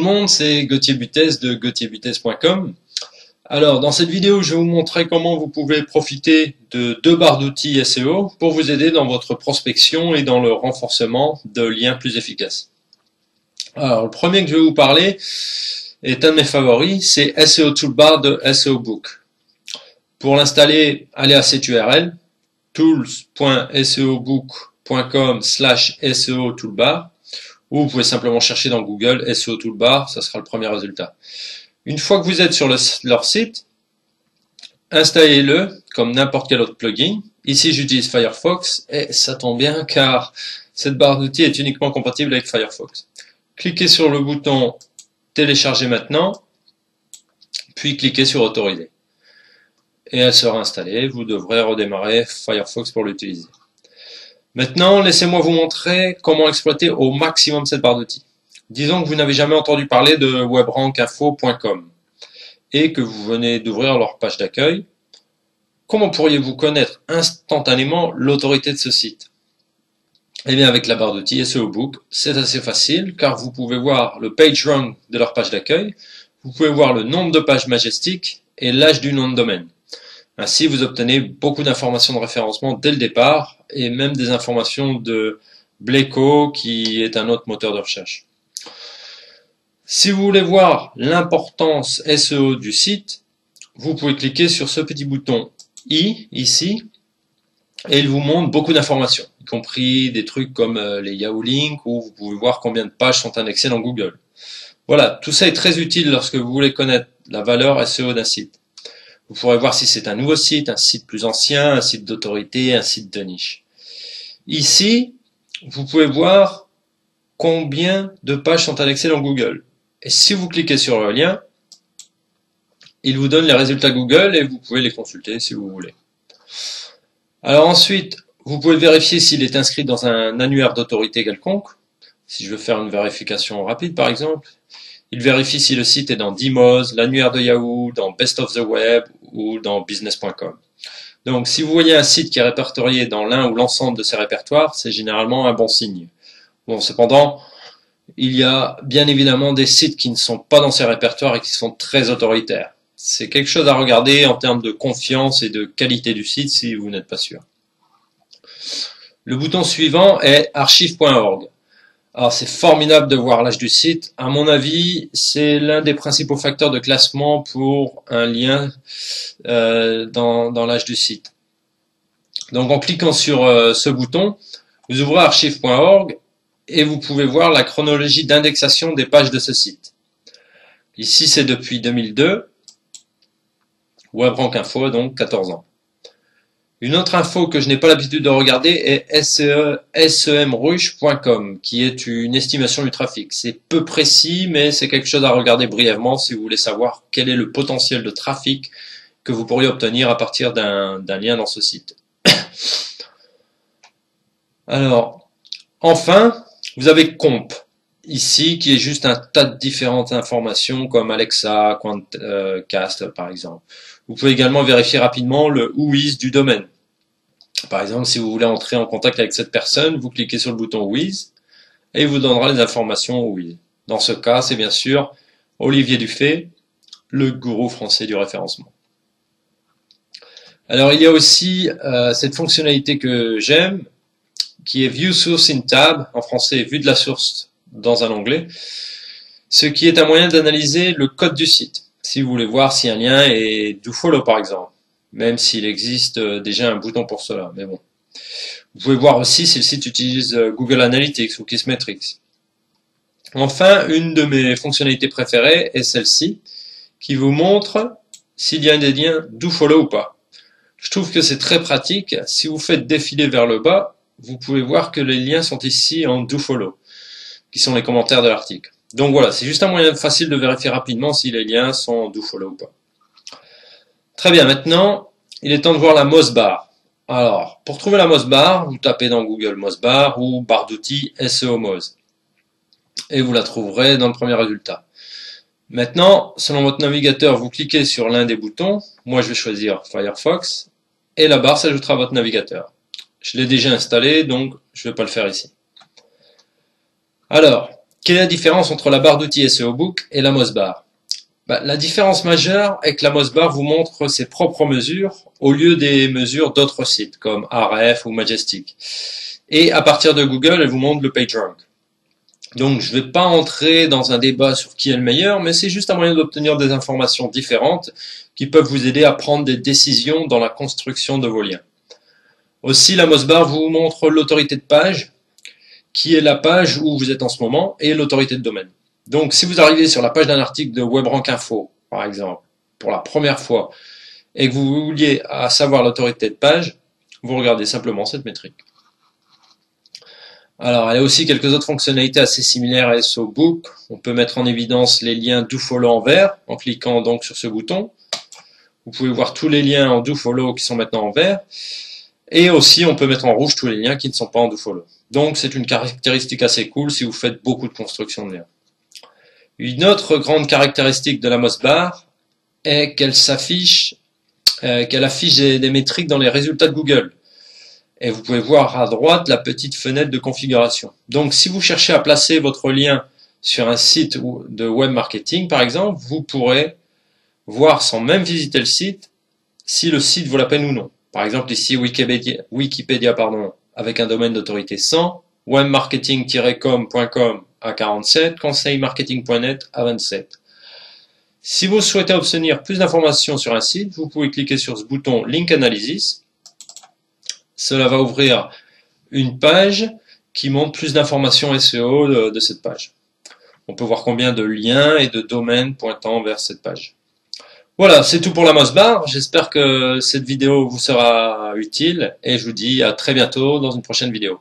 monde, c'est Gauthier Butez de gauthierbutez.com. Alors, dans cette vidéo, je vais vous montrer comment vous pouvez profiter de deux barres d'outils SEO pour vous aider dans votre prospection et dans le renforcement de liens plus efficaces. Alors, le premier que je vais vous parler est un de mes favoris, c'est SEO Toolbar de SEO Book. Pour l'installer, allez à cette URL, tools.seobook.com/SEO Toolbar, ou vous pouvez simplement chercher dans Google SEO Toolbar, ça sera le premier résultat. Une fois que vous êtes sur leur site, installez-le comme n'importe quel autre plugin. Ici, j'utilise Firefox et ça tombe bien car cette barre d'outils est uniquement compatible avec Firefox. Cliquez sur le bouton Télécharger maintenant, puis cliquez sur Autoriser. Et elle sera installée. Vous devrez redémarrer Firefox pour l'utiliser. Maintenant, laissez-moi vous montrer comment exploiter au maximum cette barre d'outils. Disons que vous n'avez jamais entendu parler de webrankinfo.com et que vous venez d'ouvrir leur page d'accueil. Comment pourriez-vous connaître instantanément l'autorité de ce site? Eh bien, avec la barre d'outils SEO Book, c'est assez facile car vous pouvez voir le PageRank de leur page d'accueil, vous pouvez voir le nombre de pages majestiques et l'âge du nom de domaine. Ainsi, vous obtenez beaucoup d'informations de référencement dès le départ et même des informations de Bleco qui est un autre moteur de recherche. Si vous voulez voir l'importance SEO du site, vous pouvez cliquer sur ce petit bouton I ici et il vous montre beaucoup d'informations, y compris des trucs comme les Yahoo Links où vous pouvez voir combien de pages sont indexées dans Google. Voilà, tout ça est très utile lorsque vous voulez connaître la valeur SEO d'un site. Vous pourrez voir si c'est un nouveau site, un site plus ancien, un site d'autorité, un site de niche. Ici, vous pouvez voir combien de pages sont indexées dans Google. Et si vous cliquez sur le lien, il vous donne les résultats Google et vous pouvez les consulter si vous voulez. Alors ensuite, vous pouvez vérifier s'il est inscrit dans un annuaire d'autorité quelconque. Si je veux faire une vérification rapide par exemple, il vérifie si le site est dans DMOZ, l'annuaire de Yahoo, dans Best of the Web ou dans business.com. Donc si vous voyez un site qui est répertorié dans l'un ou l'ensemble de ces répertoires, c'est généralement un bon signe. Bon, cependant, il y a bien évidemment des sites qui ne sont pas dans ces répertoires et qui sont très autoritaires. C'est quelque chose à regarder en termes de confiance et de qualité du site si vous n'êtes pas sûr. Le bouton suivant est archive.org. Alors c'est formidable de voir l'âge du site. À mon avis, c'est l'un des principaux facteurs de classement pour un lien dans l'âge du site. Donc en cliquant sur ce bouton, vous ouvrez archive.org et vous pouvez voir la chronologie d'indexation des pages de ce site. Ici c'est depuis 2002. WebRankInfo, donc 14 ans. Une autre info que je n'ai pas l'habitude de regarder est semrush.com, qui est une estimation du trafic. C'est peu précis, mais c'est quelque chose à regarder brièvement si vous voulez savoir quel est le potentiel de trafic que vous pourriez obtenir à partir d'un lien dans ce site. Alors, enfin, vous avez Comp, ici, qui est juste un tas de différentes informations comme Alexa, Quantcast par exemple. Vous pouvez également vérifier rapidement le Whois du domaine. Par exemple, si vous voulez entrer en contact avec cette personne, vous cliquez sur le bouton Whois et il vous donnera les informations Whois. Dans ce cas, c'est bien sûr Olivier Dufay, le gourou français du référencement. Alors, il y a aussi cette fonctionnalité que j'aime, qui est View Source in Tab, en français, vue de la source dans un onglet, ce qui est un moyen d'analyser le code du site. Si vous voulez voir si un lien est dofollow par exemple, même s'il existe déjà un bouton pour cela, mais bon. Vous pouvez voir aussi si le site utilise Google Analytics ou Kissmetrics. Enfin, une de mes fonctionnalités préférées est celle-ci, qui vous montre s'il y a des liens dofollow ou pas. Je trouve que c'est très pratique. Si vous faites défiler vers le bas, vous pouvez voir que les liens sont ici en dofollow, qui sont les commentaires de l'article. Donc voilà, c'est juste un moyen facile de vérifier rapidement si les liens sont dofollow ou pas. Très bien, maintenant, il est temps de voir la Mozbar. Alors, pour trouver la Mozbar, vous tapez dans Google Mozbar ou barre d'outils SEO Moz. Et vous la trouverez dans le premier résultat. Maintenant, selon votre navigateur, vous cliquez sur l'un des boutons. Moi, je vais choisir Firefox. Et la barre s'ajoutera à votre navigateur. Je l'ai déjà installé, donc je ne vais pas le faire ici. Alors, quelle est la différence entre la barre d'outils SEO Book et la Mossbar? La différence majeure est que la Mossbar vous montre ses propres mesures au lieu des mesures d'autres sites comme Ahrefs ou Majestic. Et à partir de Google, elle vous montre le PageRank. Donc je ne vais pas entrer dans un débat sur qui est le meilleur, mais c'est juste un moyen d'obtenir des informations différentes qui peuvent vous aider à prendre des décisions dans la construction de vos liens. Aussi, la Mossbar vous montre l'autorité de page, qui est la page où vous êtes en ce moment, et l'autorité de domaine. Donc si vous arrivez sur la page d'un article de WebRank Info, par exemple, pour la première fois, et que vous vouliez savoir l'autorité de page, vous regardez simplement cette métrique. Alors, elle a aussi quelques autres fonctionnalités assez similaires à SEO Book. On peut mettre en évidence les liens DoFollow en vert, en cliquant donc sur ce bouton. Vous pouvez voir tous les liens en DoFollow qui sont maintenant en vert. Et aussi, on peut mettre en rouge tous les liens qui ne sont pas en DoFollow. Donc, c'est une caractéristique assez cool si vous faites beaucoup de construction de liens. Une autre grande caractéristique de la Mossbar est qu'elle affiche des métriques dans les résultats de Google. Et vous pouvez voir à droite la petite fenêtre de configuration. Donc si vous cherchez à placer votre lien sur un site de web marketing par exemple, vous pourrez voir sans même visiter le site si le site vaut la peine ou non. Par exemple ici Wikipédia avec un domaine d'autorité 100, webmarketing-com.com à 47, conseilmarketing.net à 27. Si vous souhaitez obtenir plus d'informations sur un site, vous pouvez cliquer sur ce bouton Link Analysis. Cela va ouvrir une page qui montre plus d'informations SEO de cette page. On peut voir combien de liens et de domaines pointant vers cette page. Voilà, c'est tout pour la Mossbar. J'espère que cette vidéo vous sera utile et je vous dis à très bientôt dans une prochaine vidéo.